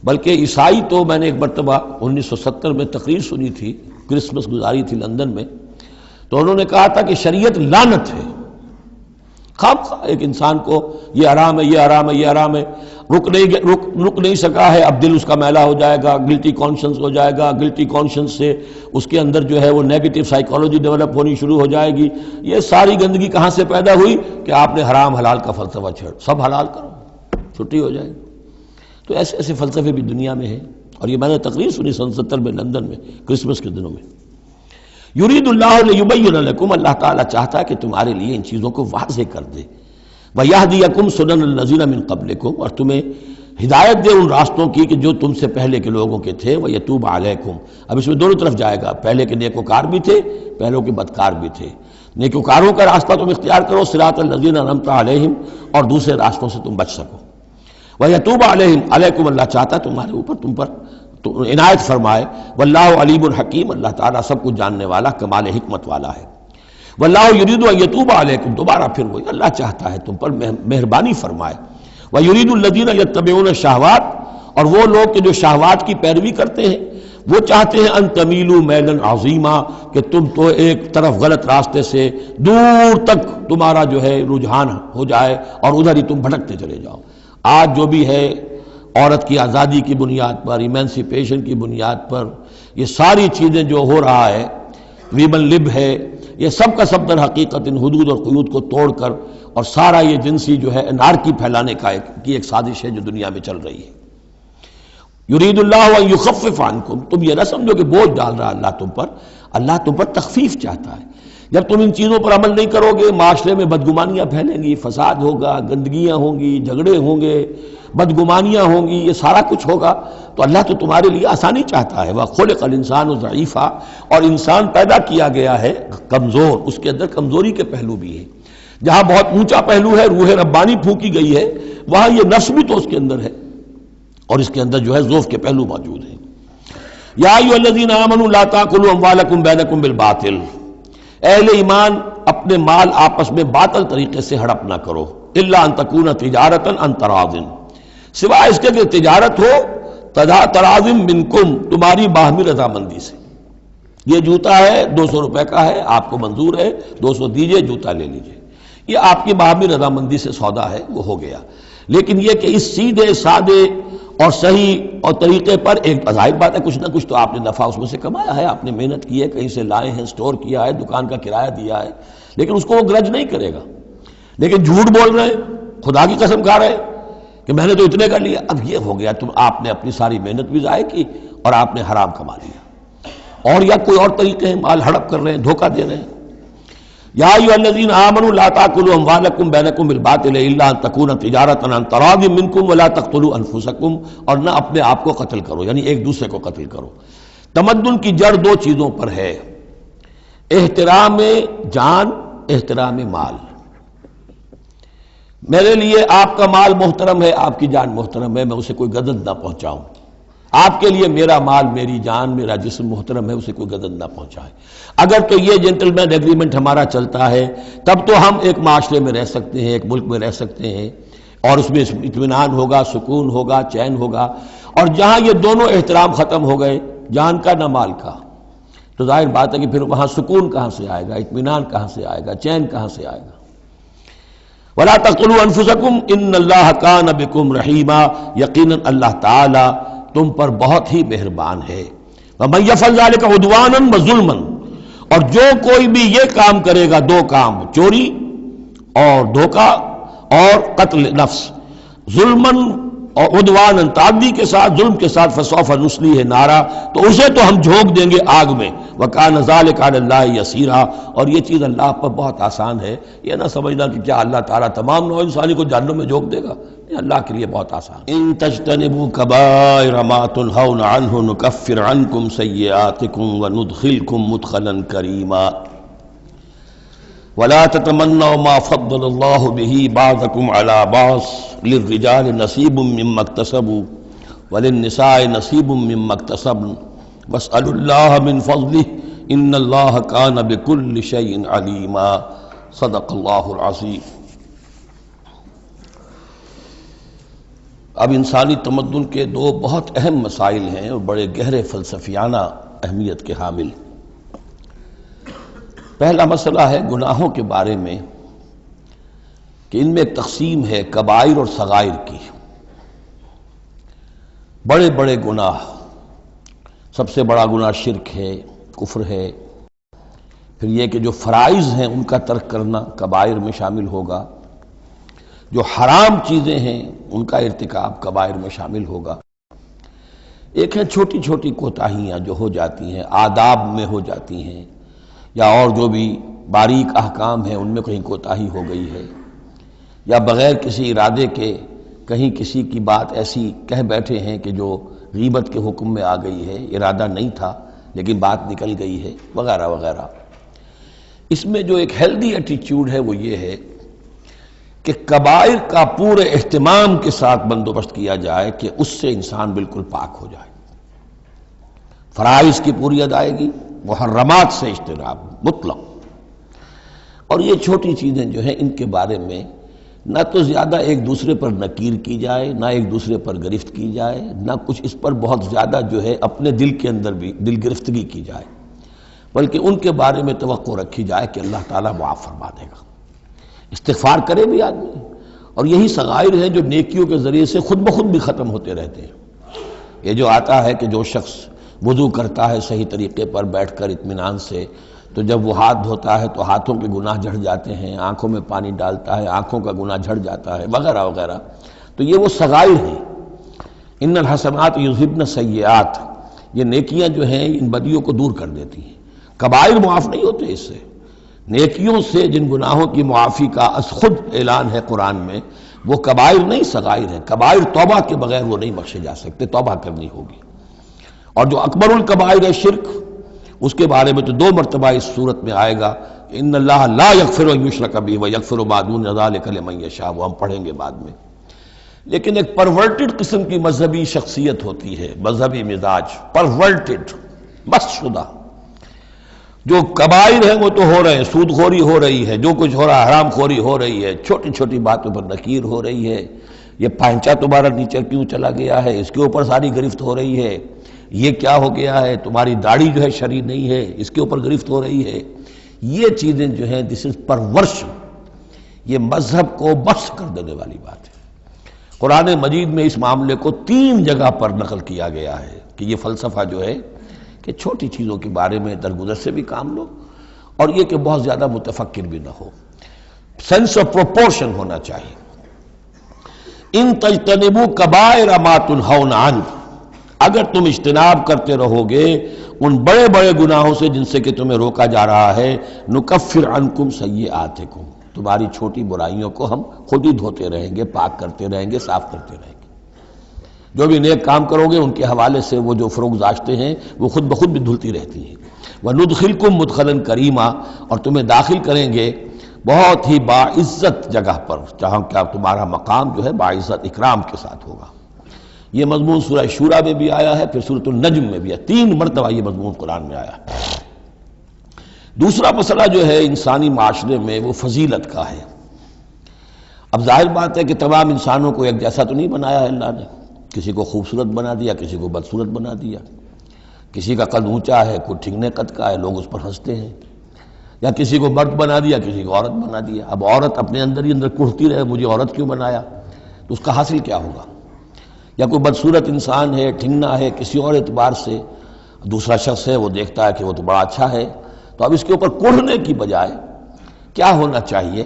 بلکہ عیسائی تو میں نے ایک مرتبہ 1970 میں تقریر سنی تھی، کرسمس گزاری تھی لندن میں، تو انہوں نے کہا تھا کہ شریعت لعنت ہے، خواہ ایک انسان کو یہ حرام ہے، یہ حرام ہے، یہ حرام ہے، رک نہیں سکا ہے، اب دل اس کا میلا ہو جائے گا، گلٹی کانشنس ہو جائے گا، گلٹی کانشنس سے اس کے اندر جو ہے وہ نیگیٹو سائیکالوجی ڈیولپ ہونی شروع ہو جائے گی۔ یہ ساری گندگی کہاں سے پیدا ہوئی کہ آپ نے حرام حلال کا فلسفہ چھیڑ، سب حلال کرو چھٹی ہو جائے گی۔ تو ایسے ایسے فلسفے بھی دنیا میں ہیں، اور یہ میں نے تقریر سنی 1970 میں لندن میں کرسمس کے دنوں میں۔ یرید اللہ لیبین لکم، اللہ تعالیٰ چاہتا ہے کہ تمہارے لیے ان چیزوں کو واضح کر دے، ویہدیکم سنن الذین من قبلکم، اور تمہیں ہدایت دے ان راستوں کی کہ جو تم سے پہلے کے لوگوں کے تھے، ویتوب علیکم۔ اب اس میں دونوں طرف جائے گا، پہلے کے نیکوکار بھی تھے، پہلوں کے بدکار بھی تھے۔ نیکوکاروں کا راستہ تم اختیار کرو، صراط الذین انعمت علیہم، اور دوسرے راستوں سے تم بچ سکو۔ ویتوب علیہم، علیکم اللہ چاہتا ہے تمہارے اوپر، تم پر عنایت فرمائے۔ واللہ علیم الحکیم، اللہ تعالیٰ سب کچھ جاننے والا، کمال حکمت والا ہے۔ واللہ یرید ان یتوب علیکم، دوبارہ پھر وہی، اللہ چاہتا ہے تم پر مہربانی فرمائے۔ ویرید الذین یتبعون الشہوات، اور وہ لوگ کہ جو شہوات کی پیروی کرتے ہیں، وہ چاہتے ہیں ان تمیلوا میلا عظیما، کہ تم تو ایک طرف غلط راستے سے دور تک تمہارا جو ہے رجحان ہو جائے اور ادھر ہی تم بھٹکتے چلے جاؤ۔ آج جو بھی ہے عورت کی آزادی کی بنیاد پر، ایمانسیپیشن کی بنیاد پر، یہ ساری چیزیں جو ہو رہا ہے، ویمن لب ہے، یہ سب کا سب در حقیقت ان حدود اور قیود کو توڑ کر، اور سارا یہ جنسی جو ہے انارکی پھیلانے کی ایک سازش ہے جو دنیا میں چل رہی ہے۔ یرید اللہ ان یخفف عنکم، تم یہ نہ سمجھو کہ بوجھ ڈال رہا اللہ تم پر، اللہ تم پر تخفیف چاہتا ہے۔ جب تم ان چیزوں پر عمل نہیں کرو گے، معاشرے میں بدگمانیاں پھیلیں گی، فساد ہوگا، گندگیاں ہوں گی، جھگڑے ہوں گے، بدگمانیاں ہوں گی، یہ سارا کچھ ہوگا، تو اللہ تو تمہارے لیے آسانی چاہتا ہے۔ وَخُلِقَ الْإِنسَانُ ضَعِيفًا، اور انسان پیدا کیا گیا ہے کمزور، اس کے اندر کمزوری کے پہلو بھی ہیں۔ جہاں بہت اونچا پہلو ہے، روح ربانی پھونکی گئی ہے، وہاں یہ نفس بھی تو اس کے اندر ہے، اور اس کے اندر جو ہے ضعف کے پہلو موجود ہیں۔ یا ایھا الذین آمنوا لا تاکلوا اموالکم بینکم بالباطل، اہل ایمان اپنے مال آپس میں باطل طریقے سے ہڑپ نہ کرو، الا ان تکون تجارتا عن تراض، سوائے اس کے کہ تجارت ہو تراض منکم، تمہاری باہمی رضامندی سے۔ یہ جوتا ہے 200 روپے کا ہے، آپ کو منظور ہے، 200 دیجئے، جوتا لے لیجئے، یہ آپ کی باہمی رضامندی سے سودا ہے، وہ ہو گیا۔ لیکن یہ کہ اس سیدھے سادے اور صحیح اور طریقے پر، ایک ظاہر بات ہے کچھ نہ کچھ تو آپ نے نفع اس میں سے کمایا ہے، آپ نے محنت کی ہے، کہیں سے لائے ہیں، سٹور کیا ہے، دکان کا کرایہ دیا ہے، لیکن اس کو وہ گرج نہیں کرے گا۔ لیکن جھوٹ بول رہے ہیں، خدا کی قسم کھا رہے ہیں کہ میں نے تو اتنے کر لیا، اب یہ ہو گیا، آپ نے اپنی ساری محنت بھی ضائع کی اور آپ نے حرام کما لیا۔ اور یا کوئی اور طریقے ہیں، مال ہڑپ کر رہے ہیں، دھوکہ دے رہے ہیں۔ یا ایھا الذین آمنوا لا تاکلوا اموالکم بینکم بالباطل الا ان تکون تجارتا عن تراض منکم ولا تقتلوا انفسکم، اور نہ اپنے آپ کو قتل کرو، یعنی ایک دوسرے کو قتل کرو۔ تمدن کی جڑ دو چیزوں پر ہے، احترام جان، احترام مال۔ میرے لیے آپ کا مال محترم ہے، آپ کی جان محترم ہے، میں اسے کوئی گزن نہ پہنچاؤں۔ آپ کے لیے میرا مال، میری جان، میرا جسم محترم ہے، اسے کوئی گزن نہ پہنچائے۔ اگر تو یہ جنٹل مین ایگریمنٹ ہمارا چلتا ہے، تب تو ہم ایک معاشرے میں رہ سکتے ہیں، ایک ملک میں رہ سکتے ہیں، اور اس میں اطمینان ہوگا، سکون ہوگا، چین ہوگا۔ اور جہاں یہ دونوں احترام ختم ہو گئے، جان کا نہ مال کا، تو ظاہر بات ہے کہ پھر وہاں سکون کہاں سے آئے گا، اطمینان کہاں سے آئے گا، چین کہاں سے آئے گا۔ وَلَا تَقْتُلُوا أَنفُسَكُمْ إِنَّ اللَّهَ كَانَ بِكُمْ رَحِيمًا، یقیناً اللہ تعالی تم پر بہت ہی مہربان ہے۔ وَمَن يَفْعَلْ ذَلِكَ عُدْوَانًا وَظُلْمًا، اور جو کوئی بھی یہ کام کرے گا، دو کام، چوری اور دھوکہ اور قتل نفس، ظلماً اور عدواناً، تعدی کے ساتھ، ظلم کے ساتھ، فسوف نصلیہ نارا، تو اسے تو ہم جھونک دیں گے آگ میں۔ وَكَانَ ذَلِكَ عَلَى اللَّهِ يَسِيرًا، اور یہ چیز اللہ پر بہت آسان ہے۔ یہ نہ سمجھنا کہ کیا اللہ تعالیٰ تمام نوع انسانی کو جہنم میں جھونک دے گا، یہ اللہ کے لیے بہت آسان۔ ان تجتنبوا كبائر ما تنهون عنه نكفر عنكم سيئاتكم وندخلكم مدخلا كريما ولا تتمنوا ما فضل الله به بعضكم على بعض للرجال نصيب مما اكتسبوا وللنساء نصيب مما اكتسبن واسألوا الله من فضله إن الله كان بكل شيء عليما صدق الله العظيم۔ اب انسانی تمدن کے دو بہت اہم مسائل ہیں اور بڑے گہرے فلسفیانہ اہمیت کے حامل۔ پہلا مسئلہ ہے گناہوں کے بارے میں کہ ان میں ایک تقسیم ہے کبائر اور صغائر کی۔ بڑے بڑے گناہ، سب سے بڑا گناہ شرک ہے، کفر ہے، پھر یہ کہ جو فرائض ہیں ان کا ترک کرنا کبائر میں شامل ہوگا، جو حرام چیزیں ہیں ان کا ارتکاب کبائر میں شامل ہوگا۔ ایک ہے چھوٹی چھوٹی کوتاہیاں جو ہو جاتی ہیں، آداب میں ہو جاتی ہیں، یا اور جو بھی باریک احکام ہیں ان میں کہیں کوتاہی ہو گئی ہے، یا بغیر کسی ارادے کے کہیں کسی کی بات ایسی کہہ بیٹھے ہیں کہ جو غیبت کے حکم میں آ گئی ہے، ارادہ نہیں تھا لیکن بات نکل گئی ہے، وغیرہ وغیرہ۔ اس میں جو ایک ہیلدی ایٹیچیوڈ ہے وہ یہ ہے کہ کبائر کا پورے اہتمام کے ساتھ بندوبست کیا جائے کہ اس سے انسان بالکل پاک ہو جائے، فرائض کی پوری ادائیگی، محرمات سے اجتناب مطلق۔ اور یہ چھوٹی چیزیں جو ہیں ان کے بارے میں نہ تو زیادہ ایک دوسرے پر نکیر کی جائے، نہ ایک دوسرے پر گرفت کی جائے، نہ کچھ اس پر بہت زیادہ جو ہے اپنے دل کے اندر بھی دل گرفتگی کی جائے، بلکہ ان کے بارے میں توقع رکھی جائے کہ اللہ تعالیٰ معاف فرما دے گا، استغفار کرے بھی آدمی۔ اور یہی صغائر ہیں جو نیکیوں کے ذریعے سے خود بخود بھی ختم ہوتے رہتے ہیں۔ یہ جو آتا ہے کہ جو شخص وضو کرتا ہے صحیح طریقے پر بیٹھ کر اطمینان سے، تو جب وہ ہاتھ دھوتا ہے تو ہاتھوں کے گناہ جھڑ جاتے ہیں، آنکھوں میں پانی ڈالتا ہے آنکھوں کا گناہ جھڑ جاتا ہے، وغیرہ وغیرہ۔ تو یہ وہ صغائر ہیں۔ ان الحسنات یذہبن السیئات، یہ نیکیاں جو ہیں ان بدیوں کو دور کر دیتی ہیں۔ کبائر معاف نہیں ہوتے اس سے، نیکیوں سے جن گناہوں کی معافی کا از خود اعلان ہے قرآن میں، وہ کبائر نہیں صغائر ہیں۔ کبائر توبہ کے بغیر وہ نہیں بخشے جا سکتے، توبہ کرنی ہوگی۔ اور جو اکبر الکبائر ہے شرک، اس کے بارے میں تو 2 مرتبہ اس صورت میں آئے گا، ان اللہ لا یغفر ان یشرک بہ ویغفر ما دون ذلک لمن یشاء، وہ ہم پڑھیں گے بعد میں۔ لیکن ایک پرورٹڈ قسم کی مذہبی شخصیت ہوتی ہے، مذہبی مزاج، پرورٹڈ، مست شدہ۔ جو کبائر ہیں وہ تو ہو رہے ہیں، سود خوری ہو رہی ہے، جو کچھ ہو رہا ہے حرام خوری ہو رہی ہے، چھوٹی چھوٹی باتوں پر نکیر ہو رہی ہے، یہ پائنچا تمہارا نیچے کیوں چلا گیا ہے، اس کے اوپر ساری گرفت ہو رہی ہے، یہ کیا ہو گیا ہے، تمہاری داڑھی جو ہے شرعی نہیں ہے، اس کے اوپر گرفت ہو رہی ہے۔ یہ چیزیں جو ہیں دس از پرورشن، یہ مذہب کو بس کر دینے والی بات ہے۔ قرآن مجید میں اس معاملے کو 3 جگہ پر نقل کیا گیا ہے کہ یہ فلسفہ جو ہے کہ چھوٹی چیزوں کے بارے میں درگزر سے بھی کام لو، اور یہ کہ بہت زیادہ متفکر بھی نہ ہو، سینس آف پروپورشن ہونا چاہیے۔ ان تجتنبوا کبائر ما تنہون عنہ، اگر تم اجتناب کرتے رہو گے ان بڑے بڑے گناہوں سے جن سے کہ تمہیں روکا جا رہا ہے، نکفر عنکم سیئاتکم، تمہاری چھوٹی برائیوں کو ہم خود ہی دھوتے رہیں گے، پاک کرتے رہیں گے، صاف کرتے رہیں گے۔ جو بھی نیک کام کرو گے ان کے حوالے سے وہ جو فروغ داشتے ہیں وہ خود بخود بھی دھلتی رہتی ہیں۔ وَنُدْخِلْكُمْ مُدْخَلًا كَرِيمًا، اور تمہیں داخل کریں گے بہت ہی باعزت جگہ پر، جہاں کیا تمہارا مقام جو ہے باعزت اکرام کے ساتھ ہوگا۔ یہ مضمون سورہ شورى میں بھی آیا ہے، پھر سورۃ النجم میں بھی ہے، 3 مرتبہ یہ مضمون قرآن میں آیا ہے۔ دوسرا مسئلہ جو ہے انسانی معاشرے میں وہ فضیلت کا ہے۔ اب ظاہر بات ہے کہ تمام انسانوں کو ایک جیسا تو نہیں بنایا ہے اللہ نے، کسی کو خوبصورت بنا دیا، کسی کو بدصورت بنا دیا، کسی کا قد اونچا ہے، کوئی ٹھگنے قد کا ہے، لوگ اس پر ہنستے ہیں، یا کسی کو مرد بنا دیا، کسی کو عورت بنا دیا۔ اب عورت اپنے اندر ہی اندر کڑھتی رہے مجھے عورت کیوں بنایا، تو اس کا حاصل کیا ہوگا؟ یا کوئی بدصورت انسان ہے، ٹھگنا ہے کسی اور اعتبار سے، دوسرا شخص ہے وہ دیکھتا ہے کہ وہ تو بڑا اچھا ہے، تو اب اس کے اوپر کڑھنے کی بجائے کیا ہونا چاہیے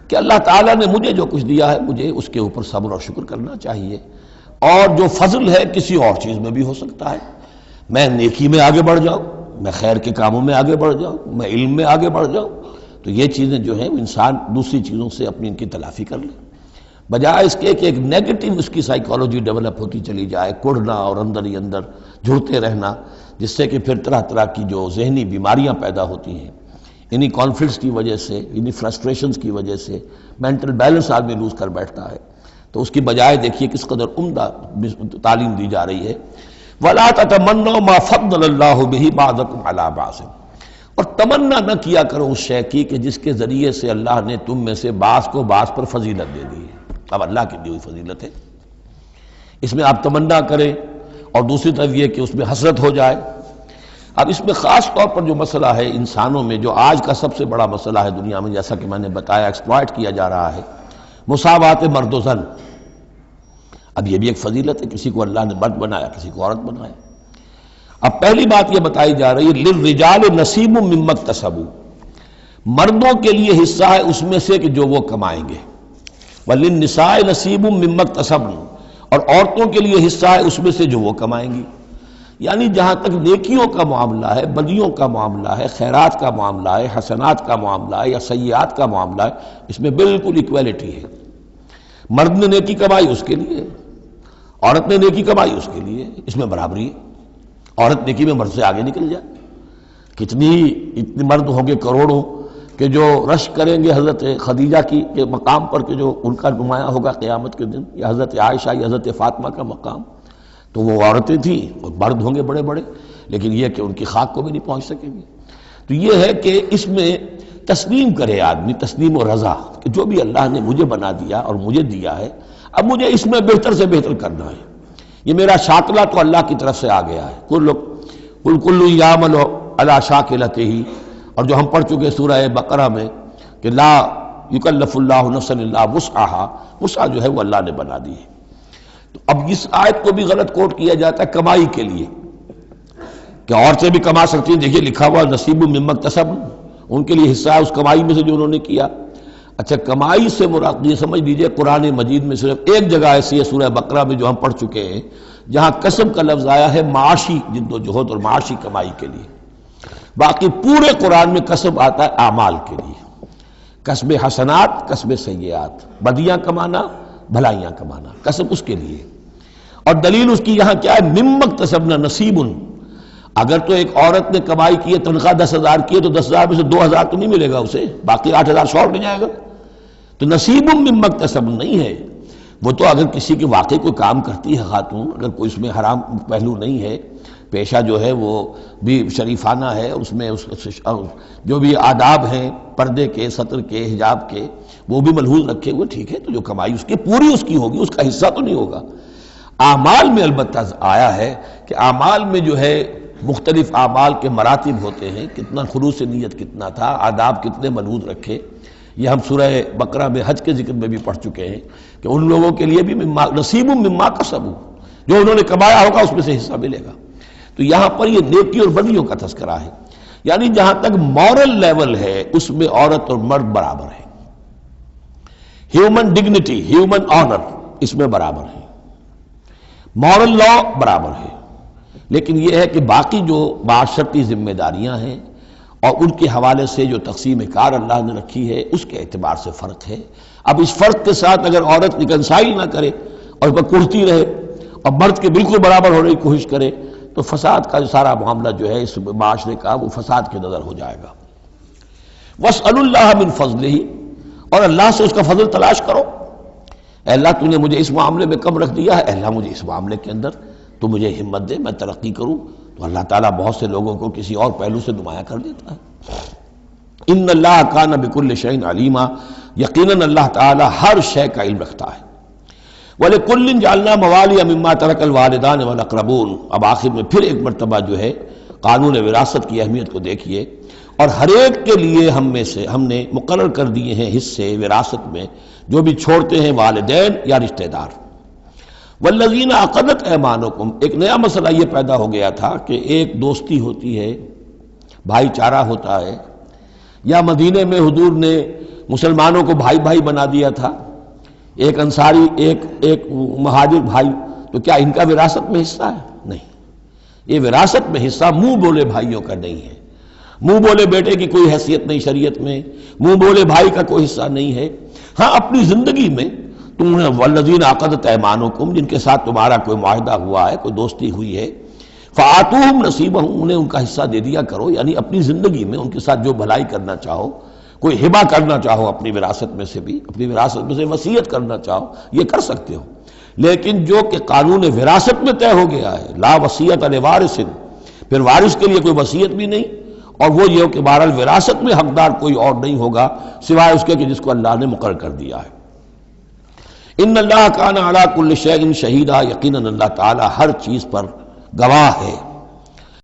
کہ اللہ تعالیٰ نے مجھے جو کچھ دیا ہے مجھے اس کے اوپر صبر اور شکر کرنا چاہیے، اور جو فضل ہے کسی اور چیز میں بھی ہو سکتا ہے، میں نیکی میں آگے بڑھ جاؤں، میں خیر کے کاموں میں آگے بڑھ جاؤں، میں علم میں آگے بڑھ جاؤں، تو یہ چیزیں جو ہیں انسان دوسری چیزوں سے اپنی ان کی تلافی کر لے، بجائے اس کے کہ ایک نیگیٹو اس کی سائیکالوجی ڈیولپ ہوتی چلی جائے، کڑھنا اور اندر ہی اندر جھڑتے رہنا، جس سے کہ پھر طرح طرح کی جو ذہنی بیماریاں پیدا ہوتی ہیں، انہی کانفلکٹس کی وجہ سے، انہی فرسٹریشنز کی وجہ سے مینٹل بیلنس آدمی لوز کر بیٹھتا ہے۔ تو اس کی بجائے دیکھیے کس قدر عمدہ تعلیم دی جا رہی ہے، وَلَا تَتَمَنَّوْا مَا فَضَّلَ اللَّهُ بِهِ بَعْضَكُمْ عَلَىٰ بَعْضٍ، اور تمنا نہ کیا کرو اس شے کی کہ جس کے ذریعے سے اللہ نے تم میں سے بعض کو بعض پر فضیلت دے دی ہے۔ اب اللہ کی دی ہوئی فضیلت ہے، اس میں آپ تمنا کریں اور دوسری طرف یہ کہ اس میں حسرت ہو جائے۔ اب اس میں خاص طور پر جو مسئلہ ہے انسانوں میں، جو آج کا سب سے بڑا مسئلہ ہے دنیا میں، جیسا کہ میں نے بتایا ایکسپلائٹ کیا جا رہا ہے، مساوات مرد و زن۔ اب یہ بھی ایک فضیلت ہے، کسی کو اللہ نے مرد بنایا، کسی کو عورت بنایا۔ اب پہلی بات یہ بتائی جا رہی ہے للرجال نصیب مما اکتسبوا، مردوں کے لیے حصہ ہے اس میں سے کہ جو وہ کمائیں گے، وللنساء نصیب مما اکتسبن، اور عورتوں کے لیے حصہ ہے اس میں سے جو وہ کمائیں گی۔ یعنی جہاں تک نیکیوں کا معاملہ ہے، بدیوں کا معاملہ ہے، خیرات کا معاملہ ہے، حسنات کا معاملہ ہے یا سیئات کا معاملہ ہے، اس میں بالکل ایکویلٹی ہے۔ مرد نے نیکی کمائی اس کے لیے، عورت نے نیکی کمائی اس کے لیے، اس میں برابری ہے۔ عورت نیکی میں مرد سے آگے نکل جائے، اتنے مرد ہوں گے کروڑوں کہ جو رش کریں گے حضرت خدیجہ کی کے مقام پر، کہ جو ان کا نمایاں ہوگا قیامت کے دن، یا حضرت عائشہ یا حضرت فاطمہ کا مقام، تو وہ عورتیں تھیں اور مرد ہوں گے بڑے بڑے، لیکن یہ کہ ان کی خاک کو بھی نہیں پہنچ سکیں گے۔ تو یہ ہے کہ اس میں تسلیم کرے آدمی، تسلیم و رضا، کہ جو بھی اللہ نے مجھے بنا دیا اور مجھے دیا ہے، اب مجھے اس میں بہتر سے بہتر کرنا ہے۔ یہ میرا شاکلہ تو اللہ کی طرف سے آ گیا ہے، کل یعمل علی شاکلتہ، اور جو ہم پڑھ چکے سورہ بقرہ میں کہ لا یکلف اللہ نفسا الا وسعہا، وسع جو ہے وہ اللہ نے بنا دی ہے۔ تو اب اس آیت کو بھی غلط کوٹ کیا جاتا ہے کمائی کے لیے، کہ عورتیں بھی کما سکتی ہیں، دیکھیے لکھا ہوا نصیب مما اکتسب، ان کے لیے حصہ ہے اس کمائی میں سے جو انہوں نے کیا۔ اچھا، کمائی سے مراد یہ سمجھ لیجیے قرآن مجید میں صرف ایک جگہ ایسی ہے سورہ بقرہ میں جو ہم پڑھ چکے ہیں، جہاں کسب کا لفظ آیا ہے معاشی جد و جہد اور معاشی کمائی کے لیے۔ باقی پورے قرآن میں کسب آتا ہے اعمال کے لیے، کسب حسنات، کسب سیئات، بدیاں کمانا، بھلائیاں کمانا، کسب اس کے لیے۔ اور دلیل اس کی یہاں کیا ہے، مما اکتسبنا نصیب، اگر تو ایک عورت نے کمائی کی ہے، تنخواہ 10,000 کی ہے تو 10,000 میں سے 2,000 تو نہیں ملے گا اسے، باقی 8,000 شارٹ میں جائے گا۔ تو نصیب مما اکتسب نہیں ہے وہ، تو اگر کسی کے واقعی کوئی کام کرتی ہے خاتون، اگر کوئی اس میں حرام پہلو نہیں ہے، پیشہ جو ہے وہ بھی شریفانہ ہے، اس میں جو بھی آداب ہیں پردے کے، ستر کے، حجاب کے، وہ بھی ملحوظ رکھے ہوئے، ٹھیک ہے، تو جو کمائی اس کی پوری اس کی ہوگی، اس کا حصہ تو نہیں ہوگا۔ اعمال میں البتہ آیا ہے کہ اعمال میں جو ہے مختلف اعمال کے مراتب ہوتے ہیں، کتنا خلوص نیت کتنا تھا، آداب کتنے ملحوظ رکھے، یہ ہم سورہ بقرہ میں حج کے ذکر میں بھی پڑھ چکے ہیں کہ ان لوگوں کے لیے بھی نصیب مما کسبوا، جو انہوں نے کمایا ہوگا اس میں سے حصہ ملے گا۔ تو یہاں پر یہ نیکی اور بدیوں کا تذکرہ ہے، یعنی جہاں تک مورل لیول ہے اس میں عورت اور مرد برابر ہیں، ہیومن ڈگنیٹی، ہیومن آنر اس میں برابر ہے، مورل لا برابر ہے۔ لیکن یہ ہے کہ باقی جو معاشرتی ذمہ داریاں ہیں اور ان کے حوالے سے جو تقسیم کار اللہ نے رکھی ہے، اس کے اعتبار سے فرق ہے۔ اب اس فرق کے ساتھ اگر عورت ریکنسائل نہ کرے اور وہ کرتی رہے اور مرد کے بالکل برابر ہونے کی کوشش کرے، تو فساد کا سارا معاملہ جو ہے اس معاشرے کا، وہ فساد کے نظر ہو جائے گا۔ وَاسْأَلُوا اللَّهَ مِنْ فَضْلِهِ، اور اللہ سے اس کا فضل تلاش کرو۔ اے اللہ تو نے مجھے اس معاملے میں کم رکھ دیا ہے، اے اللہ مجھے اس معاملے کے اندر تو مجھے ہمت دے، میں ترقی کروں۔ تو اللہ تعالیٰ بہت سے لوگوں کو کسی اور پہلو سے نمایاں کر دیتا ہے۔ ان اللہ کان بکل شیء علیما، یقیناً اللہ تعالیٰ ہر شے کا علم رکھتا ہے۔ وَلِكُلٍّ جَعَلْنَا مَوَالِيَ مِمَّا تَرَكَ الْوَالِدَانِ وَالْأَقْرَبُونَ، اب آخر میں پھر ایک مرتبہ جو ہے قانون وراثت کی اہمیت کو دیکھیے، اور ہر ایک کے لیے ہم نے مقرر کر دیے ہیں حصے وراثت میں جو بھی چھوڑتے ہیں والدین یا رشتہ دار۔ والذین عقدت ایمانکم، ایک نیا مسئلہ یہ پیدا ہو گیا تھا کہ ایک دوستی ہوتی ہے، بھائی چارہ ہوتا ہے، یا مدینے میں حضور نے مسلمانوں کو بھائی بھائی بنا دیا تھا، ایک انصاری ایک مہاجر بھائی، تو کیا ان کا وراثت میں حصہ ہے؟ نہیں، یہ وراثت میں حصہ منہ بولے بھائیوں کا نہیں ہے، منہ بولے بیٹے کی کوئی حیثیت نہیں شریعت میں، منہ بولے بھائی کا کوئی حصہ نہیں ہے۔ ہاں اپنی زندگی میں تم نے والذین عقدت ایمانکم، جن کے ساتھ تمہارا کوئی معاہدہ ہوا ہے، کوئی دوستی ہوئی ہے، فآتوہم نصیبہم، انہیں ان کا حصہ دے دیا کرو، یعنی اپنی زندگی میں ان کے ساتھ جو بھلائی کرنا چاہو، کوئی ہبہ کرنا چاہو اپنی وراثت میں سے بھی، اپنی وراثت میں سے وصیت کرنا چاہو، یہ کر سکتے ہو۔ لیکن جو کہ قانون وراثت میں طے ہو گیا ہے، لا وصیت لوارث، پھر وارث کے لیے کوئی وصیت بھی نہیں، اور وہ یہ کہ بہرحال وراثت میں حقدار کوئی اور نہیں ہوگا سوائے اس کے کہ جس کو اللہ نے مقرر کر دیا ہے۔ ان اللہ کان علی کل شیء شہیدا، یقیناً اللہ تعالی ہر چیز پر گواہ ہے۔